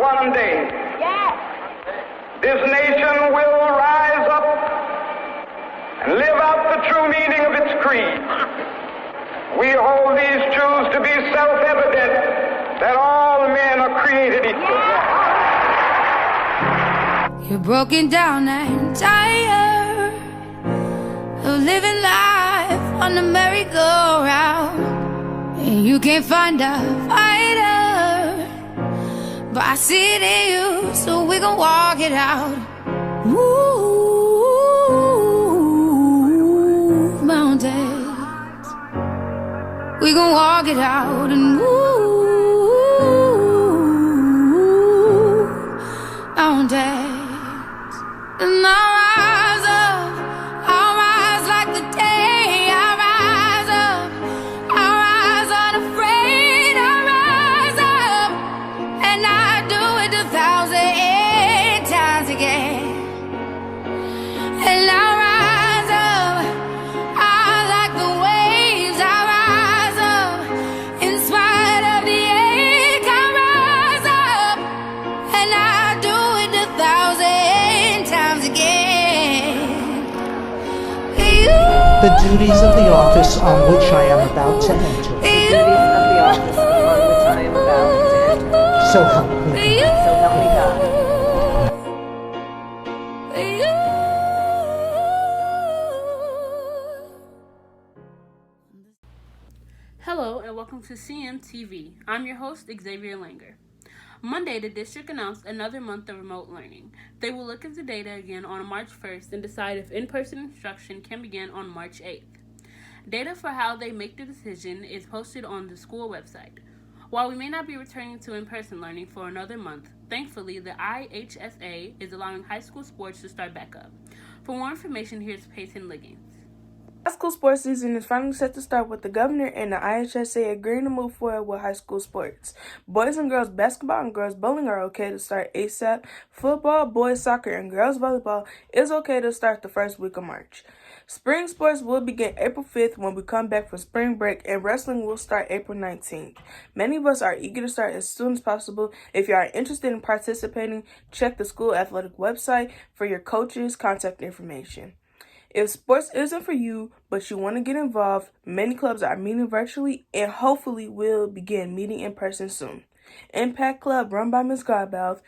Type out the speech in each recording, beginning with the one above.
one day, this nation will rise up and live out the true meaning of its creed. We hold these truths to be self-evident, that all men are created equal. You're broken down and tired of living life on the merry-go-round, and you can't find a fighter, but I see it in you, so we gon' walk it out. Move mountains, we gon' walk it out and move mountains. And I'll rise up, I'll rise like the day. I'll rise up, I'll rise unafraid. I'll rise up, and I do it 1,000 times again. And I'll rise up, I like the waves. I'll rise up, in spite of the ache. I'll rise up, and I do it 1,000 times again. The duties of the office on which I am about to enter. The duties of the office upon which I am about to enter. So help me God. So help me God. Hello and welcome to Cmtv. I'm your host, Xavier Langer. Monday, the district announced another month of remote learning. They will look at the data again on March 1st and decide if in-person instruction can begin on March 8th. Data for how they make the decision is posted on the school website. While we may not be returning to in-person learning for another month, thankfully the IHSA is allowing high school sports to start back up. For more information, here's Peyton Liggins. High school sports season is finally set to start with the governor and the IHSA agreeing to move forward with high school sports. Boys and girls basketball and girls bowling are okay to start ASAP. Football, boys soccer, and girls volleyball is okay to start the first week of March. Spring sports will begin April 5th when we come back from spring break, and wrestling will start April 19th. Many of us are eager to start as soon as possible. If you are interested in participating, check the school athletic website for your coaches' contact information. If sports isn't for you, but you want to get involved, many clubs are meeting virtually and hopefully will begin meeting in person soon. Impact Club, run by Ms. Godbout,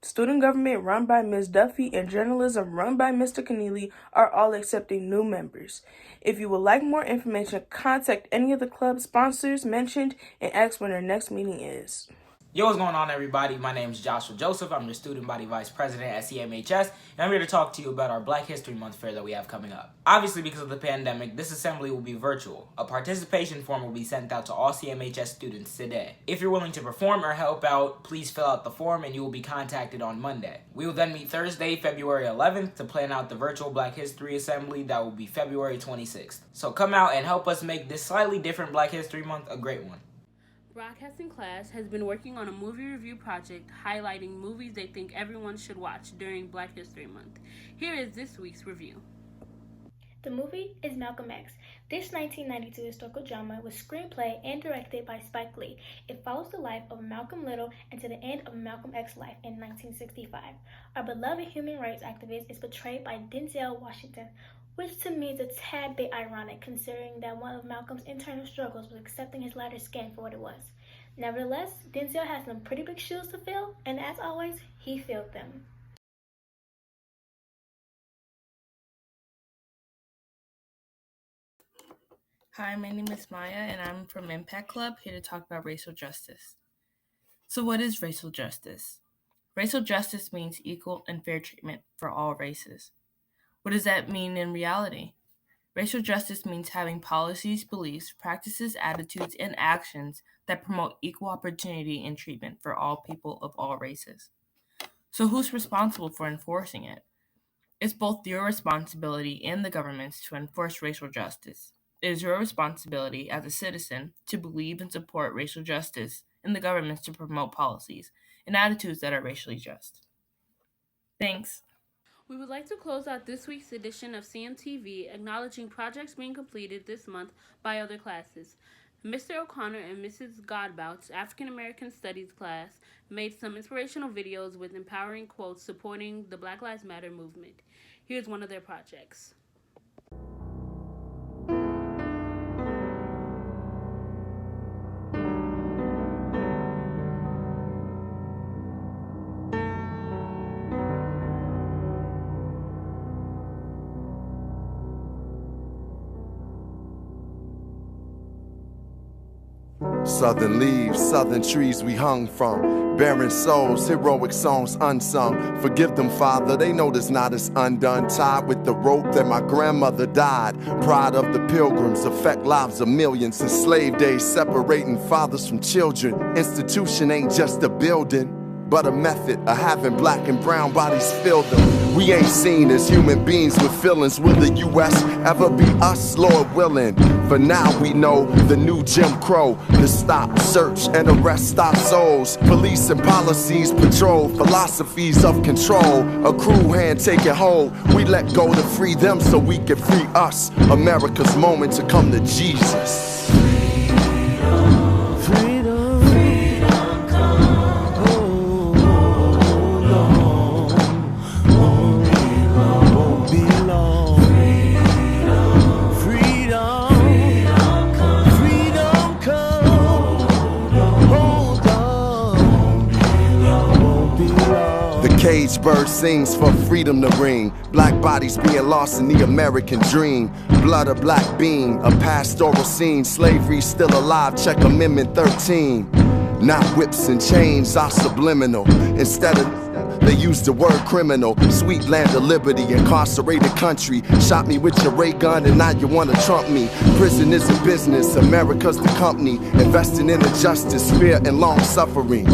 Student Government, run by Ms. Duffy, and Journalism, run by Mr. Keneally, are all accepting new members. If you would like more information, contact any of the club sponsors mentioned and ask when their next meeting is. Yo, what's going on, everybody? My name is Joshua Joseph. I'm the Student Body Vice President at CMHS, and I'm here to talk to you about our Black History Month fair that we have coming up. Obviously, because of the pandemic, this assembly will be virtual. A participation form will be sent out to all CMHS students today. If you're willing to perform or help out, please fill out the form and you will be contacted on Monday. We will then meet Thursday, February 11th to plan out the virtual Black History Assembly that will be February 26th. So come out and help us make this slightly different Black History Month a great one. Broadcasting class has been working on a movie review project highlighting movies they think everyone should watch during Black History Month. Here is this week's review. The movie is Malcolm X. This 1992 historical drama was screenplayed and directed by Spike Lee. It follows the life of Malcolm Little and to the end of Malcolm X's life in 1965. Our beloved human rights activist is portrayed by Denzel Washington, which to me is a tad bit ironic considering that one of Malcolm's internal struggles was accepting his lighter skin for what it was. Nevertheless, Denzel has some pretty big shoes to fill, and as always, he filled them. Hi, my name is Maya, and I'm from Impact Club, here to talk about racial justice. So what is racial justice? Racial justice means equal and fair treatment for all races. What does that mean in reality? Racial justice means having policies, beliefs, practices, attitudes, and actions that promote equal opportunity and treatment for all people of all races. So who's responsible for enforcing it? It's both your responsibility and the government's to enforce racial justice. It is your responsibility as a citizen to believe and support racial justice and the government's to promote policies and attitudes that are racially just. Thanks. We would like to close out this week's edition of CMTV acknowledging projects being completed this month by other classes. Mr. O'Connor and Mrs. Godbout's African American Studies class made some inspirational videos with empowering quotes supporting the Black Lives Matter movement. Here's one of their projects. Southern leaves, southern trees we hung from. Barren souls, heroic songs unsung. Forgive them, Father, they know this knot is undone. Tied with the rope that my grandmother died. Pride of the pilgrims, affect lives of millions. In slave days, separating fathers from children. Institution ain't just a building, but a method of having black and brown bodies fill them. We ain't seen as human beings with feelings. Will the U.S. ever be us, Lord willing? For now we know the new Jim Crow. The stop, search, and arrest our souls. Police and policies patrol philosophies of control. A crew hand taking hold. We let go to free them so we can free us. America's moment to come to Jesus. Caged bird sings for freedom to ring. Black bodies being lost in the American dream. Blood a black being, a pastoral scene. Slavery still alive, check Amendment 13. Not whips and chains are subliminal. Instead of they use the word criminal. Sweet land of liberty, incarcerated country. Shot me with your ray gun and now you wanna trump me. Prison is a business, America's the company. Investing in injustice, fear and long suffering.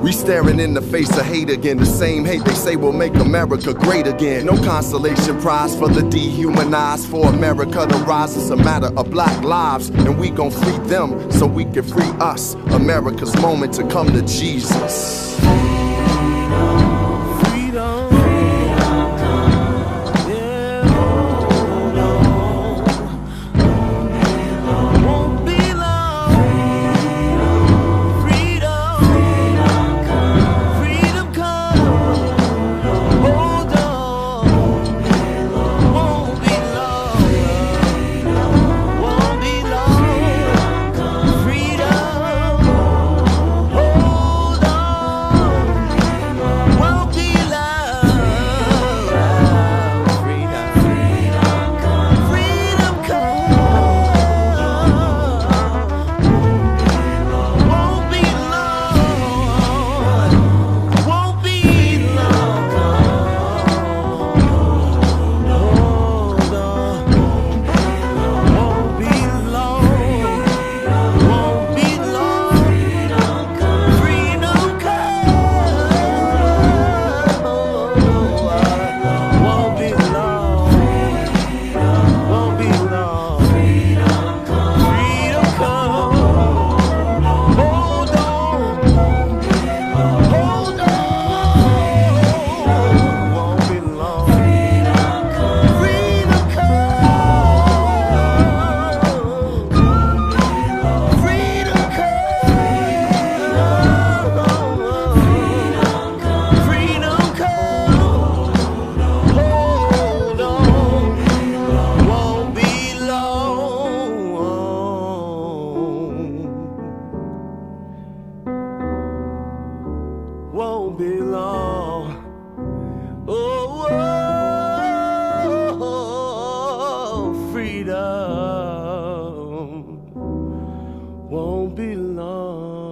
We staring in the face of hate again. The same hate they say will make America great again. No consolation prize for the dehumanized. For America to rise, it's a matter of black lives. And we gon' free them so we can free us. America's moment to come to Jesus. Won't be long. Oh, freedom won't be long.